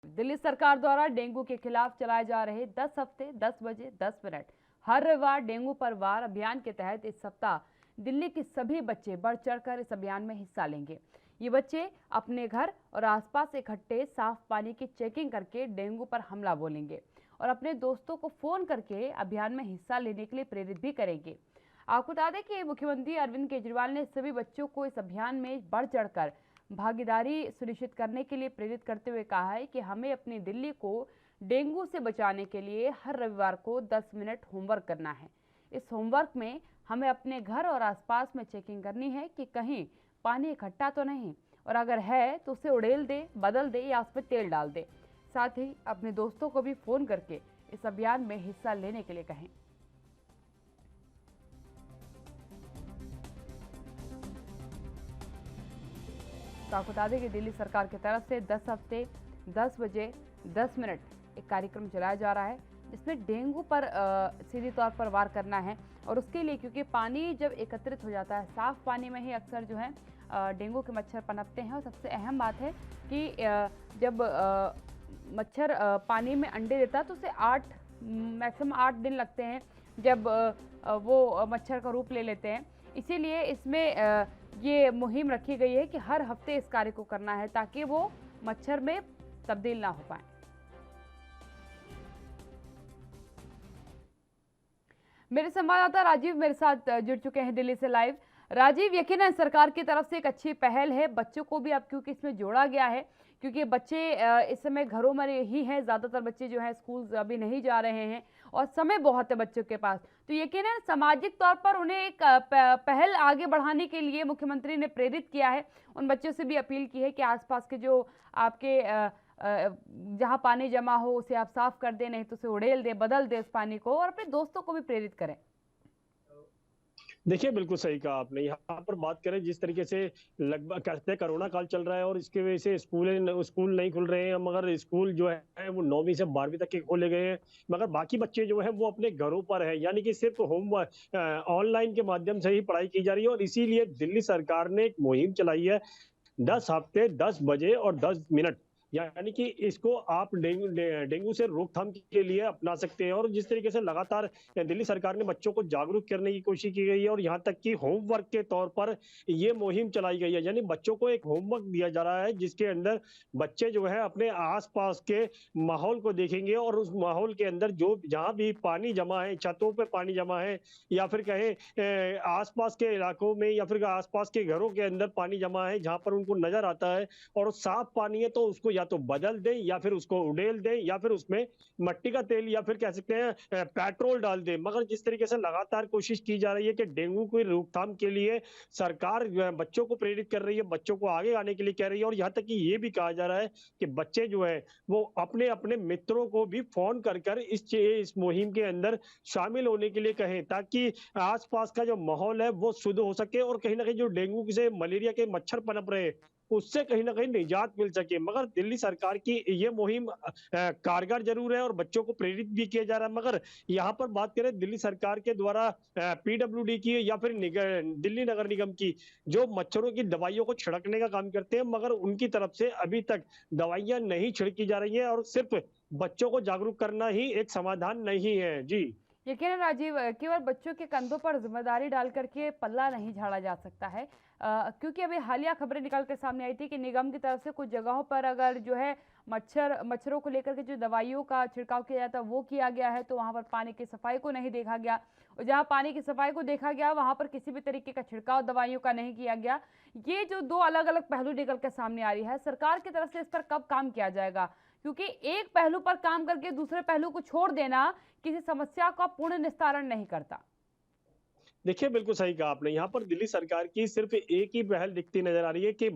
दिल्ली सरकार द्वारा डेंगू के खिलाफ चलाए जा रहे 10 हफ्ते 10 बजे 10 मिनट हर रविवार डेंगू पर वार अभियान के तहत इस सप्ताह दिल्ली के सभी बच्चे बढ़ चढ़कर इस अभियान में हिस्सा लेंगे। ये बच्चे अपने घर और आसपास इकट्ठे साफ पानी की चेकिंग करके डेंगू पर हमला बोलेंगे और अपने दोस्तों को फोन करके अभियान में हिस्सा लेने के लिए प्रेरित भी करेंगे। आपको बता दें कि मुख्यमंत्री अरविंद केजरीवाल ने सभी बच्चों को इस अभियान में बढ़ चढ़कर भागीदारी सुनिश्चित करने के लिए प्रेरित करते हुए कहा है कि हमें अपनी दिल्ली को डेंगू से बचाने के लिए हर रविवार को 10 मिनट होमवर्क करना है। इस होमवर्क में हमें अपने घर और आसपास में चेकिंग करनी है कि कहीं पानी इकट्ठा तो नहीं, और अगर है तो उसे उड़ेल दे, बदल दे या उस पर तेल डाल दे। साथ ही अपने दोस्तों को भी फोन करके इस अभियान में हिस्सा लेने के लिए कहें। तो आपको बता दें कि दिल्ली सरकार की तरफ से 10 हफ्ते 10 बजे 10 मिनट एक कार्यक्रम चलाया जा रहा है, जिसमें डेंगू पर सीधे तौर पर वार करना है। और उसके लिए क्योंकि पानी जब एकत्रित हो जाता है, साफ पानी में ही अक्सर जो है डेंगू के मच्छर पनपते हैं। और सबसे अहम बात है कि जब मच्छर पानी में अंडे देता है तो उसे मैक्सिमम 8 दिन लगते हैं जब वो मच्छर का रूप ले लेते हैं। इसीलिए इसमें ये मुहिम रखी गई है कि हर हफ्ते इस कार्य को करना है ताकि वो मच्छर में तब्दील ना हो पाए। मेरे संवाददाता राजीव मेरे साथ जुड़ चुके हैं दिल्ली से लाइव। राजीव, यकीनन सरकार की तरफ से एक अच्छी पहल है, बच्चों को भी अब क्योंकि इसमें जोड़ा गया है, क्योंकि बच्चे इस समय घरों में ही हैं, ज़्यादातर बच्चे जो हैं स्कूल अभी नहीं जा रहे हैं और समय बहुत है बच्चों के पास, तो यकीनन सामाजिक तौर पर उन्हें एक पहल आगे बढ़ाने के लिए मुख्यमंत्री ने प्रेरित किया है। उन बच्चों से भी अपील की है कि आसपास के जो आपके जहाँ पानी जमा हो उसे आप साफ कर दें, नहीं तो उसे उड़ेल दे, बदल दे उस पानी को, और अपने दोस्तों को भी प्रेरित करें। देखिए, बिल्कुल सही कहा आपने। यहाँ पर बात करें जिस तरीके से लगभग कहते हैं कोरोना काल चल रहा है और इसकी वजह से स्कूल नहीं खुल रहे हैं, मगर स्कूल जो है वो 9वीं से 12वीं तक के खोले गए हैं, मगर बाकी बच्चे जो है वो अपने घरों पर है, यानी कि सिर्फ ऑनलाइन के माध्यम से ही पढ़ाई की जा रही है। और इसीलिए दिल्ली सरकार ने एक मुहिम चलाई है 10 हफ्ते 10 बजे और 10 मिनट, यानी कि इसको आप डेंगू से रोकथाम के लिए अपना सकते हैं। और जिस तरीके से लगातार दिल्ली सरकार ने बच्चों को जागरूक करने की कोशिश की गई है और यहाँ तक कि होमवर्क के तौर पर ये मुहिम चलाई गई है, यानी बच्चों को एक होमवर्क दिया जा रहा है जिसके अंदर बच्चे जो है अपने आसपास के माहौल को देखेंगे और उस माहौल के अंदर जो जहाँ भी पानी जमा है, छतों पे पानी जमा है या फिर कहें आसपास के इलाकों में या फिर आसपास के घरों के अंदर पानी जमा है जहाँ पर उनको नजर आता है और साफ पानी है, तो उसको या तो बदल दें या फिर उसको उड़ेल दें या फिर उसमें मट्टी का तेल या फिर कह सकते हैं पेट्रोल डाल दें। मगर जिस तरीके से लगातार कोशिश की जा रही है कि डेंगू की रोकथाम के लिए सरकार जो है बच्चों को प्रेरित कर रही है, बच्चों को आगे आने के लिए कह रही है। और यहाँ तक कि ये भी कहा जा रहा है कि बच्चे जो है वो अपने अपने मित्रों को भी फोन कर कर इस मुहिम के अंदर शामिल होने के लिए कहें, ताकि आसपास का जो माहौल है वो शुद्ध हो सके और कहीं ना कहीं जो डेंगू से मलेरिया के मच्छर पनप रहे हैं उससे कहीं ना कहीं निजात मिल सके। मगर दिल्ली सरकार की ये मुहिम कारगर जरूर है और बच्चों को प्रेरित भी किया जा रहा है। मगर यहाँ पर बात करें दिल्ली सरकार के द्वारा पीडब्ल्यूडी की या फिर दिल्ली नगर निगम की, जो मच्छरों की दवाइयों को छिड़कने का काम करते हैं, मगर उनकी तरफ से अभी तक दवाइयां नहीं छिड़की जा रही है और सिर्फ बच्चों को जागरूक करना ही एक समाधान नहीं है। जी यकीनन राजीव, केवल बच्चों के कंधों पर जिम्मेदारी डाल करके पल्ला नहीं झाड़ा जा सकता है, क्योंकि अभी हालिया खबरें निकल के सामने आई थी कि निगम की तरफ से कुछ जगहों पर अगर जो है मच्छरों को लेकर के जो दवाइयों का छिड़काव किया जाता है वो किया गया है, तो वहां पर पानी की सफाई को नहीं देखा गया, और जहां पानी की सफाई को देखा गया वहां पर किसी भी तरीके का छिड़काव दवाइयों का नहीं किया गया। ये जो दो अलग अलग पहलू निकल के सामने आ रही है, सरकार की तरफ से इस पर कब काम किया जाएगा? क्योंकि एक पहलू पर काम करके दूसरे पहलू को छोड़ देना किसी समस्या का पूर्ण निस्तारण नहीं करता। देखिए, बिल्कुल सही कहा आपने। यहाँ पर दिल्ली सरकार की सिर्फ एक ही पहल दिखती नजर आ रही है कि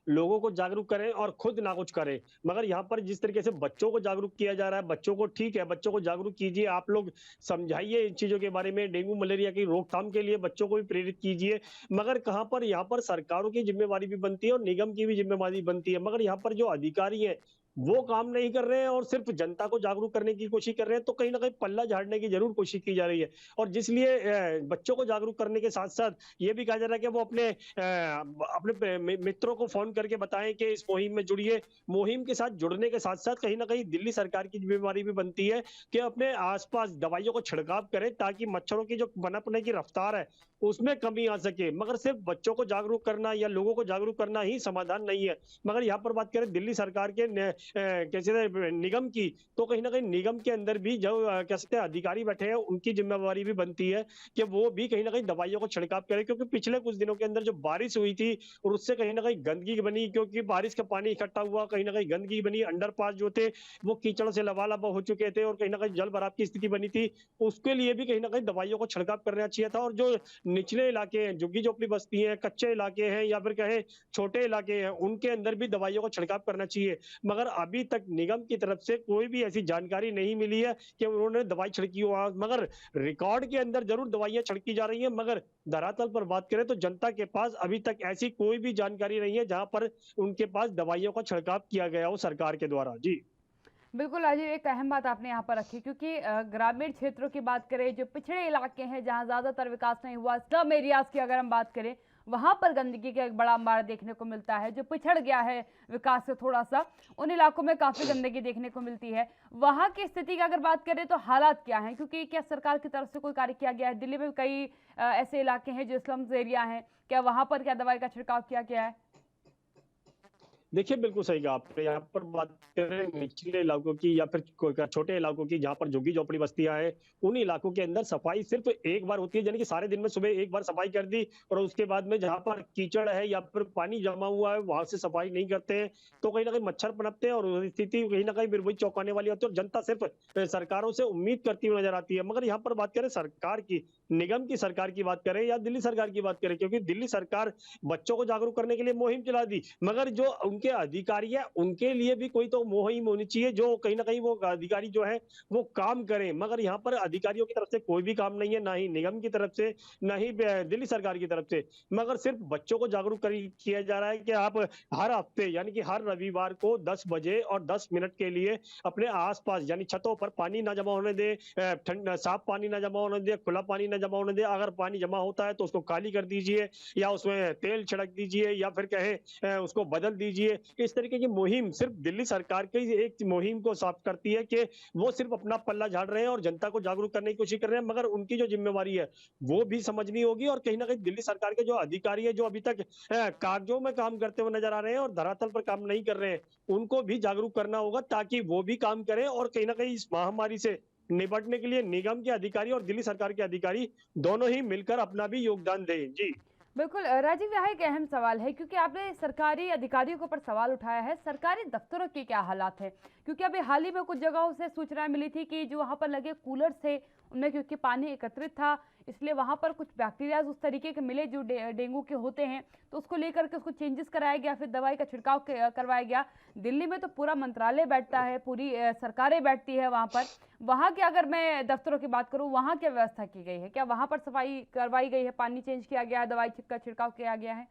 लोगों को जागरूक करें और खुद ना कुछ करें। मगर यहाँ पर जिस तरीके से बच्चों को जागरूक किया जा रहा है, बच्चों को ठीक है, बच्चों को जागरूक कीजिए, आप लोग समझाइए इन चीजों के बारे में, डेंगू मलेरिया की रोकथाम के लिए बच्चों को भी प्रेरित कीजिए। मगर कहाँ पर यहाँ पर सरकारों की जिम्मेवारी भी बनती है और निगम की भी जिम्मेवारी बनती है। मगर यहाँ पर जो अधिकारी है वो काम नहीं कर रहे हैं और सिर्फ जनता को जागरूक करने की कोशिश कर रहे हैं, तो कहीं ना कहीं पल्ला झाड़ने की जरूर कोशिश की जा रही है। और जिसलिए बच्चों को जागरूक करने के साथ साथ ये भी कहा जा रहा है कि वो अपने मित्रों को फोन करके बताएं कि इस मुहिम में जुड़िए। मुहिम के साथ जुड़ने के साथ साथ कहीं ना कहीं दिल्ली सरकार की जिम्मेवारी भी बनती है कि अपने आसपास दवाइयों को छिड़काव करें, ताकि मच्छरों की जो पनपने की रफ्तार है उसमें कमी आ सके। मगर सिर्फ बच्चों को जागरूक करना या लोगों को जागरूक करना ही समाधान नहीं है। मगर यहाँ पर बात करें दिल्ली सरकार के कैसे निगम की, तो कहीं ना कहीं निगम के अंदर भी जो कह सकते हैं अधिकारी बैठे हैं, उनकी जिम्मेवारी भी बनती है कि वो भी कहीं ना कहीं दवाइयों को छिड़काव करें। क्योंकि पिछले कुछ दिनों के अंदर जो बारिश हुई थी और उससे कहीं ना कहीं गंदगी बनी, क्योंकि बारिश का पानी इकट्ठा हुआ, कहीं ना कहीं गंदगी बनी, अंडरपास जो थे वो कीचड़ से लबालब हो चुके थे और कहीं ना कहीं जल भराव की स्थिति बनी थी। उसके लिए भी कहीं ना कहीं दवाइयों को छिड़काव करना चाहिए था। और जो निचले इलाके हैं, झुग्गी झोपड़ी बस्ती हैं, कच्चे इलाके हैं या फिर कहें छोटे इलाके हैं, उनके अंदर भी दवाइयों को छिड़काव करना चाहिए। मगर अभी तक निगम की तरफ से कोई भी ऐसी जानकारी नहीं मिली है कि उन्होंने दवाई छिड़की हो। मगर रिकॉर्ड के अंदर जरूर दवाइयां छिड़की जा रही हैं, मगर धरातल पर बात करें तो जनता के पास अभी तक ऐसी कोई भी जानकारी नहीं है जहां पर उनके पास दवाइयों का छिड़काव किया गया हो सरकार के द्वारा। जी बिल्कुल राजीव, एक अहम बात आपने यहाँ पर रखी, क्योंकि ग्रामीण क्षेत्रों की बात करें, जो पिछड़े इलाके हैं जहाँ ज़्यादातर विकास नहीं हुआ, स्लम एरियाज़ की अगर हम बात करें, वहाँ पर गंदगी का एक बड़ा अंबार देखने को मिलता है। जो पिछड़ गया है विकास से थोड़ा सा, उन इलाकों में काफ़ी गंदगी देखने को मिलती है। वहाँ की स्थिति की अगर बात करें तो हालात क्या हैं, क्योंकि क्या सरकार की तरफ से कोई कार्य किया गया है? दिल्ली में कई ऐसे इलाके हैं जो स्लम्स एरिया हैं, क्या वहाँ पर क्या दवाई का छिड़काव किया गया है? देखिए, बिल्कुल सही कहा आपने। यहाँ पर बात करें निचले इलाकों की या फिर छोटे इलाकों की, जहाँ पर झुग्गी झोपड़ी बस्तियां हैं, उन इलाकों के अंदर सफाई सिर्फ एक बार होती है, यानी कि सारे दिन में सुबह एक बार सफाई कर दी और उसके बाद में जहाँ पर कीचड़ है या फिर पानी जमा हुआ है वहां से सफाई नहीं करते हैं, तो कहीं ना कहीं मच्छर पनपते हैं और स्थिति कहीं ना कहीं फिर वही चौंकाने वाली होती है और जनता सिर्फ सरकारों से उम्मीद करती हुई नजर आती है। मगर यहाँ पर बात करें सरकार की, निगम की सरकार की बात करें या दिल्ली सरकार की बात करें, क्योंकि दिल्ली सरकार बच्चों को जागरूक करने के लिए मुहिम चला दी, मगर जो उनके अधिकारी है उनके लिए भी कोई तो मुहिम होनी चाहिए जो कहीं ना कहीं वो अधिकारी जो है वो काम करें। मगर यहाँ पर अधिकारियों की तरफ से कोई भी काम नहीं है, ना ही निगम की तरफ से, ना ही दिल्ली सरकार की तरफ से। मगर सिर्फ बच्चों को जागरूक किया जा रहा है कि आप हर हफ्ते यानी कि हर रविवार को 10 बजे और 10 मिनट के लिए अपने आसपास यानी छतों पर पानी ना जमा होने दे, साफ पानी ना जमा होने दे, खुला पानी ना जमा होने दे। अगर पानी जमा होता है तो उसको खाली कर दीजिए या उसमें तेल छिड़क दीजिए या फिर कहें उसको बदल दीजिए। इस तरीके की मुहिम सिर्फ दिल्ली सरकार की एक मुहिम को साफ करती है कि वो सिर्फ अपना पल्ला झाड़ रहे हैं और जनता को जागरूक करने की कोशिश कर रहे हैं, मगर उनकी जो जिम्मेवारी है वो भी समझनी होगी। और कहीं ना कहीं दिल्ली सरकार के जो अधिकारी है जो अभी तक कागजों में काम करते हुए नजर आ रहे हैं और धरातल पर काम नहीं कर रहे हैं, उनको भी जागरूक करना होगा ताकि वो भी काम करें और कहीं ना कहीं इस महामारी से निपटने के लिए निगम के अधिकारी और दिल्ली सरकार के अधिकारी दोनों ही मिलकर अपना भी योगदान दें। जी बिल्कुल राजीव, यहाँ एक अहम सवाल है, क्योंकि आपने सरकारी अधिकारियों के ऊपर सवाल उठाया है, सरकारी दफ्तरों के क्या हालात है? क्योंकि अभी हाल ही में कुछ जगहों से सूचनाएं मिली थी कि जो वहाँ पर लगे कूलर थे उनमें, क्योंकि पानी एकत्रित था, इसलिए वहाँ पर कुछ बैक्टीरियाज उस तरीके के मिले जो डेंगू के होते हैं, तो उसको लेकर के उसको चेंजेस कराया गया, फिर दवाई का छिड़काव करवाया गया। दिल्ली में तो पूरा मंत्रालय बैठता है, पूरी सरकारें बैठती है वहाँ पर। वहाँ की अगर मैं दफ्तरों की बात करूँ, वहाँ क्या व्यवस्था की गई है? क्या वहाँ पर सफाई करवाई गई है, पानी चेंज किया गया है, दवाई का छिड़काव किया गया है?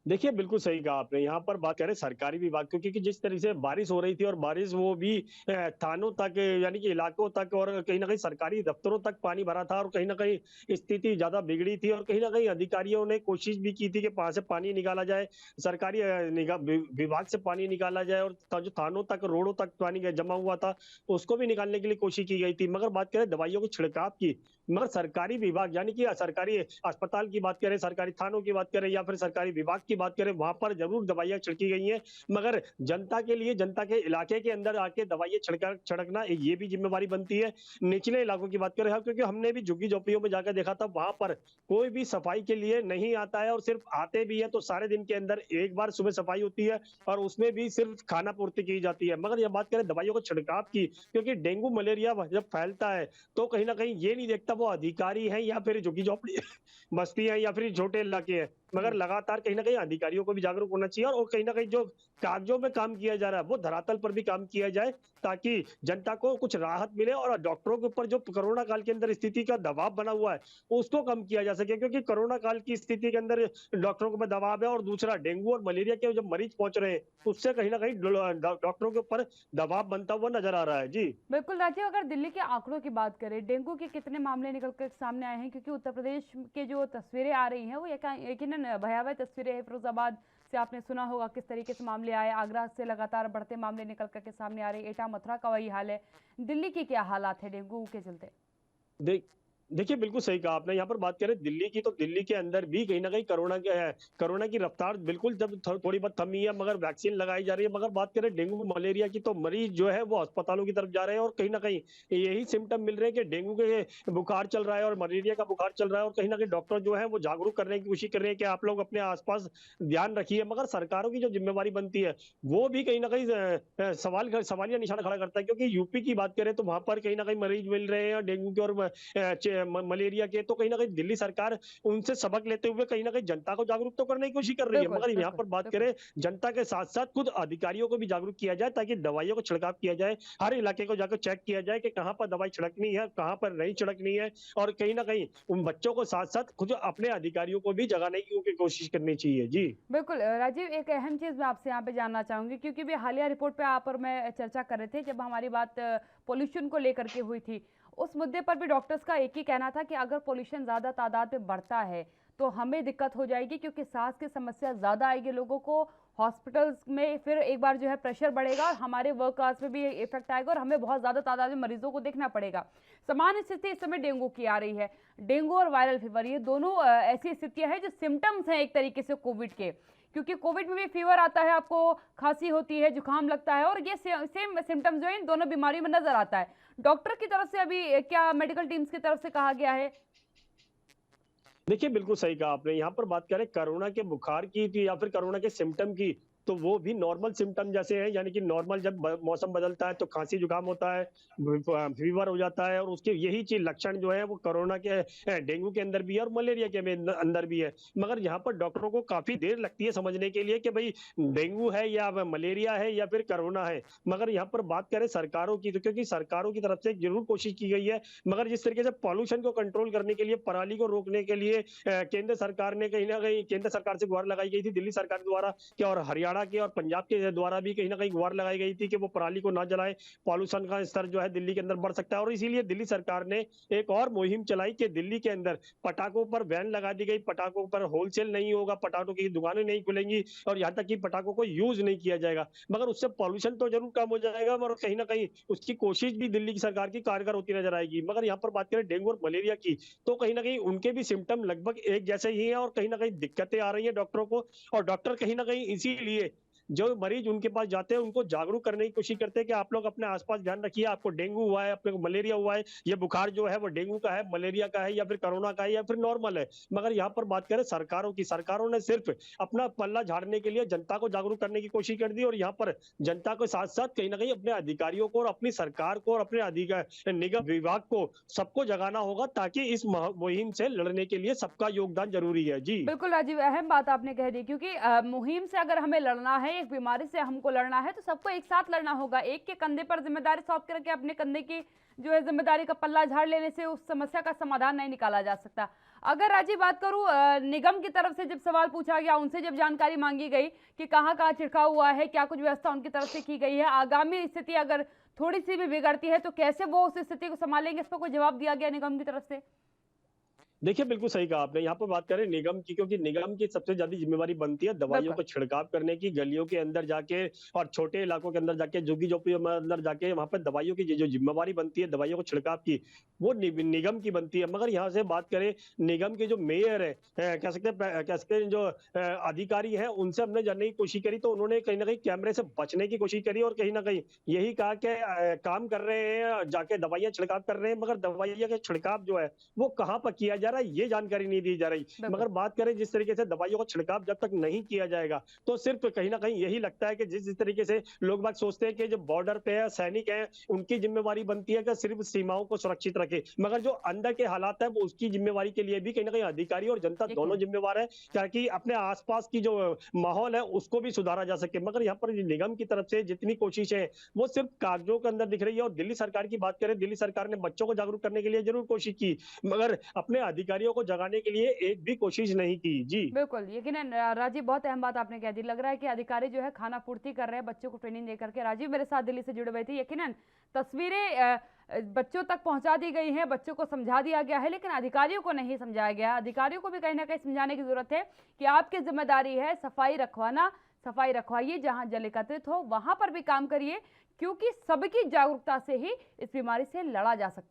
देखिए, बिल्कुल सही कहा आपने। यहाँ पर बात करें सरकारी विभाग की, क्योंकि जिस तरह से बारिश हो रही थी और बारिश वो भी थानों तक यानी कि इलाकों तक और कहीं ना कहीं सरकारी दफ्तरों तक पानी भरा था और कहीं ना कहीं स्थिति ज्यादा बिगड़ी थी और कहीं ना कहीं अधिकारियों ने कोशिश भी की थी कि वहां से पानी निकाला जाए, सरकारी विभाग से पानी निकाला जाए और जो थानों तक रोडों तक पानी जमा हुआ था उसको भी निकालने के लिए कोशिश की गई थी। मगर बात करें दवाइयों के छिड़काव की, मगर सरकारी विभाग यानी कि सरकारी अस्पताल की बात करें, सरकारी थानों की बात करें या फिर सरकारी विभाग की बात करें, वहां पर जरूर दवाइयां छिड़की गई हैं, मगर जनता के लिए, जनता के इलाके के अंदर आके दवाइयां छिड़कना ये भी जिम्मेवारी बनती है। निचले इलाकों की बात करें, क्योंकि हमने भी झुग्गी झोपड़ियों में जाकर देखा था, वहां पर कोई भी सफाई के लिए नहीं आता है और सिर्फ आते भी है तो सारे दिन के अंदर एक बार सुबह सफाई होती है और उसमें भी सिर्फ खाना पूर्ति की जाती है। मगर यह बात करें दवाइयों को छिड़काव की, क्योंकि डेंगू मलेरिया जब फैलता है तो कहीं ना कहीं ये नहीं देखता वो अधिकारी है या फिर झुग्गी झोपड़ी बस्ती है या फिर छोटे इलाके हैं, मगर जी। लगातार कहीं ना कहीं अधिकारियों को भी जागरूक होना चाहिए और कहीं ना कहीं जो कागजों में काम किया जा रहा है वो धरातल पर भी काम किया जाए, ताकि जनता को कुछ राहत मिले और डॉक्टरों के ऊपर जो कोरोना काल के अंदर स्थिति का दबाव बना हुआ है उसको कम किया जा सके, क्योंकि कोरोना काल की स्थिति के अंदर डॉक्टरों के ऊपर दबाव है और दूसरा डेंगू और मलेरिया के जो मरीज पहुंच रहे हैं उससे कहीं ना कहीं डॉक्टरों के ऊपर दबाव बनता हुआ नजर आ रहा है। जी। बिल्कुल राजीव, अगर दिल्ली के आंकड़ों की बात करें, डेंगू के कितने मामले निकल कर सामने आए हैं? क्योंकि उत्तर प्रदेश के जो तस्वीरें आ रही हैं वो यकीनन भयावह तस्वीरें हैं। फिरोजाबाद से आपने सुना होगा किस तरीके से मामले आए, आगरा से लगातार बढ़ते मामले निकल करके सामने आ रहे हैं, एटा मथुरा का वही हाल है। दिल्ली की क्या हालात है डेंगू के चलते? देख देखिए, बिल्कुल सही कहा आपने। यहाँ पर बात करें दिल्ली की, तो दिल्ली के अंदर भी कहीं न कहीं कोरोना की रफ्तार बिल्कुल जब थोड़ी बहुत थमी है, मगर वैक्सीन लगाई जा रही है। मगर बात करें डेंगू मलेरिया की, तो मरीज जो है वो अस्पतालों की तरफ जा रहे हैं और कहीं न कहीं यही सिम्पटम मिल रहे हैं कि डेंगू के बुखार चल रहा है और मलेरिया का बुखार चल रहा है, और कहीं न कहीं डॉक्टर जो है वो जागरूक करने की कोशिश कर रहे हैं कि आप लोग अपने आस-पास ध्यान रखिए। मगर सरकारों की जो ज़िम्मेवारी बनती है, वो भी कहीं न कहीं सवालिया निशान खड़ा करता है, क्योंकि यूपी की बात करें तो वहाँ पर कहीं न कहीं मरीज मिल रहे हैं डेंगू के और मलेरिया के, तो कहीं ना कहीं दिल्ली सरकार उनसे सबक लेते हुए कहीं ना कहीं जनता को जागरूक तो करने की कोशिश कर रही है। बिल्कुल मगर यहाँ बिल्कुल पर बात बिल्कुल। करें जनता के साथ साथ खुद अधिकारियों को भी जागरूक किया जाए, ताकि दवाइयों को छिड़काव किया जाए, हर इलाके को जाकर चेक किया जाए कि कहाँ पर दवाई छिड़कनी है, कहाँ पर नहीं छिड़कनी है, और कहीं ना कहीं उन बच्चों को साथ साथ खुद अपने अधिकारियों को भी जगाने की कोशिश करनी चाहिए। जी। बिल्कुल राजीव, एक अहम चीज़ मैं आपसे यहाँ पे जानना चाहूँगी, क्योंकि भी हालिया रिपोर्ट पे आप और मैं चर्चा कर रहे थे जब हमारी बात पोल्यूशन को लेकर के हुई थी। उस मुद्दे पर भी डॉक्टर्स का एक ही कहना था कि अगर पोल्यूशन ज़्यादा तादाद में बढ़ता है तो हमें दिक्कत हो जाएगी, क्योंकि सांस की समस्या ज़्यादा आएगी लोगों को। हॉस्पिटल्स में फिर एक बार जो है प्रेशर बढ़ेगा और हमारे वर्क आवर्स में भी इफेक्ट आएगा और हमें बहुत ज़्यादा तादाद में मरीजों को देखना पड़ेगा। समान स्थिति इस समय डेंगू की आ रही है। डेंगू और वायरल फीवर, ये दोनों ऐसी स्थितियां हैं जो सिम्टम्स हैं एक तरीके से कोविड के, क्योंकि कोविड में भी फीवर आता है, आपको खांसी होती है, जुकाम लगता है, और ये सेम सिम्टम्स जो है इन दोनों बीमारियों में नजर आता है। डॉक्टर की तरफ से अभी क्या मेडिकल टीम्स की तरफ से कहा गया है? देखिए, बिल्कुल सही कहा आपने। यहाँ पर बात करें कोरोना के बुखार की या फिर कोरोना के सिम्पटम की, तो वो भी नॉर्मल सिम्पटम जैसे हैं, यानी कि नॉर्मल जब मौसम बदलता है तो खांसी जुकाम होता है, फीवर हो जाता है, और उसके यही चीज लक्षण जो है वो कोरोना के डेंगू के अंदर भी है और मलेरिया के अंदर भी है। मगर यहाँ पर डॉक्टरों को काफी देर लगती है समझने के लिए कि भाई डेंगू है या मलेरिया है या फिर कोरोना है। मगर यहाँ पर बात करें सरकारों की, तो क्योंकि सरकारों की तरफ से जरूर कोशिश की गई है, मगर जिस तरीके से पॉल्यूशन को कंट्रोल करने के लिए, पराली को रोकने के लिए केंद्र सरकार ने कहीं ना कहीं केंद्र सरकार से गुहार लगाई गई थी दिल्ली सरकार द्वारा कि, और हरियाणा के और पंजाब के द्वारा भी कहीं ना कहीं गुहार लगाई गई थी कि वो पराली को ना जलाएं, पॉल्यूशन का स्तर जो है दिल्ली के अंदर बढ़ सकता है। और इसीलिए दिल्ली सरकार ने एक और मुहिम चलाई कि दिल्ली के अंदर पटाखों पर बैन लगा दी गई, पटाखों पर होलसेल नहीं होगा, पटाखों की दुकानें नहीं खुलेंगी, और यहाँ तक कि पटाखों को यूज नहीं किया जाएगा। मगर उससे पॉल्यूशन तो जरूर कम हो जाएगा, और कहीं ना कहीं उसकी कोशिश भी दिल्ली की सरकार की कारगर होती नजर आएगी। मगर यहाँ पर बात करें डेंगू और मलेरिया की, तो कहीं ना कहीं उनके भी सिम्टम लगभग एक जैसे ही हैं, और कहीं ना कहीं दिक्कतें आ रही है डॉक्टरों को, और डॉक्टर कहीं ना कहीं इसीलिए जो मरीज उनके पास जाते हैं उनको जागरूक करने की कोशिश करते हैं कि आप लोग अपने आसपास ध्यान रखिए, आपको डेंगू हुआ है, आपको मलेरिया हुआ है, ये बुखार जो है वो डेंगू का है, मलेरिया का है, या फिर कोरोना का है, या फिर नॉर्मल है। मगर यहाँ पर बात करें सरकारों की, सरकारों ने सिर्फ अपना पल्ला झाड़ने के लिए जनता को जागरूक करने की कोशिश कर दी, और यहाँ पर जनता के साथ साथ कहीं ना कहीं अपने अधिकारियों को और अपनी सरकार को और अपने अधिकार निगम विभाग को सबको जगाना होगा, ताकि इस मुहिम से लड़ने के लिए सबका योगदान जरूरी है। जी। बिल्कुल राजीव, अहम बात आपने कह दी, क्योंकि मुहिम से अगर हमें लड़ना है, एक बीमारी से हमको लड़ना है, तो सबको एक साथ लड़ना होगा। एक के कंधे पर जिम्मेदारी सौंप करके अपने कंधे की जो है जिम्मेदारी का पल्ला झाड़ लेने से उस समस्या का समाधान नहीं निकाला जा सकता। अगर राजीव बात करूं, निगम की तरफ से जब सवाल पूछा गया, उनसे जब जानकारी मांगी गई कि कहाँ कहाँ छिड़काव हुआ है, क्या कुछ व्यवस्था उनकी तरफ से की गई है, आगामी स्थिति अगर थोड़ी सी भी बिगड़ती है तो कैसे वो उस स्थिति को संभालेंगे, इस पर कोई जवाब दिया गया निगम की तरफ से? देखिए, बिल्कुल सही कहा आपने। यहाँ पर बात करें निगम की, क्योंकि निगम की सबसे ज़्यादा ज़िम्मेवारी बनती है दवाइयों बिल्कुल। को छिड़काव करने की, गलियों के अंदर जाके और छोटे इलाकों के अंदर जाके, झुग्गी-झोपड़ियों में अंदर जाके वहाँ पे दवाइयों की जो ज़िम्मेवारी बनती है, दवाइयों को छिड़काव की, वो निगम की बनती है। मगर यहाँ से बात करें निगम के जो मेयर है, कह सकते हैं जो अधिकारी हैं, उनसे हमने जानने की कोशिश करी, तो उन्होंने कहीं न कहीं कैमरे से बचने की कोशिश करी और कहीं न कहीं यही कहा कि काम कर रहे हैं, जाके दवाइयाँ छिड़काव कर रहे हैं, मगर दवाइयाँ का छिड़काव जो है, वो कहाँ पर किया जाए जा रहा है ये जानकारी नहीं दी जा रही। बिल्कुल। मगर बात करें जिस तरीके से दवाइयों का छिड़काव जब तक नहीं किया जाएगा तो सिर्फ कहीं ना कहीं यही लगता है कि जिस जिस तरीके से लोग बाग सोचते हैं कि जो बॉर्डर पे है सैनिक है उनकी जिम्मेवारी बनती है कि सिर्फ सीमाओं को सुरक्षित रखे, मगर जो अंदर के हालात है वो उसकी जिम्मेवारी के लिए भी कहीं ना कहीं अधिकारी और जनता ठीक दोनों है। जिम्मेवार है ताकि अपने आसपास की जो माहौल है उसको भी सुधारा जा सके। मगर यहाँ पर निगम की तरफ से जितनी कोशिशें हैं वो सिर्फ कागजों के अंदर दिख रही है। और दिल्ली सरकार की बात करें, दिल्ली सरकार ने बच्चों को जागरूक करने के लिए जरूर कोशिश की मगर अपने अधिकारियों को जगाने के लिए एक भी कोशिश नहीं की। जी बिल्कुल, यकीनन राजीव बहुत अहम बात आपने कह दी। लग रहा है कि अधिकारी जो है खाना पूर्ति कर रहे हैं बच्चों को ट्रेनिंग दे करके। राजीव मेरे साथ दिल्ली से जुड़े हुए थे। यकीनन तस्वीरें बच्चों तक पहुंचा दी गई हैं, बच्चों को समझा दिया गया है, लेकिन अधिकारियों को नहीं समझाया गया। अधिकारियों को भी कहीं न कहीं समझाने की ज़रूरत है कि आपकी ज़िम्मेदारी है सफाई रखवाना, सफाई रखवाइए, जहाँ जल एकत्रित हो वहाँ पर भी काम करिए, क्योंकि सबकी जागरूकता से ही इस बीमारी से लड़ा जा सकता है।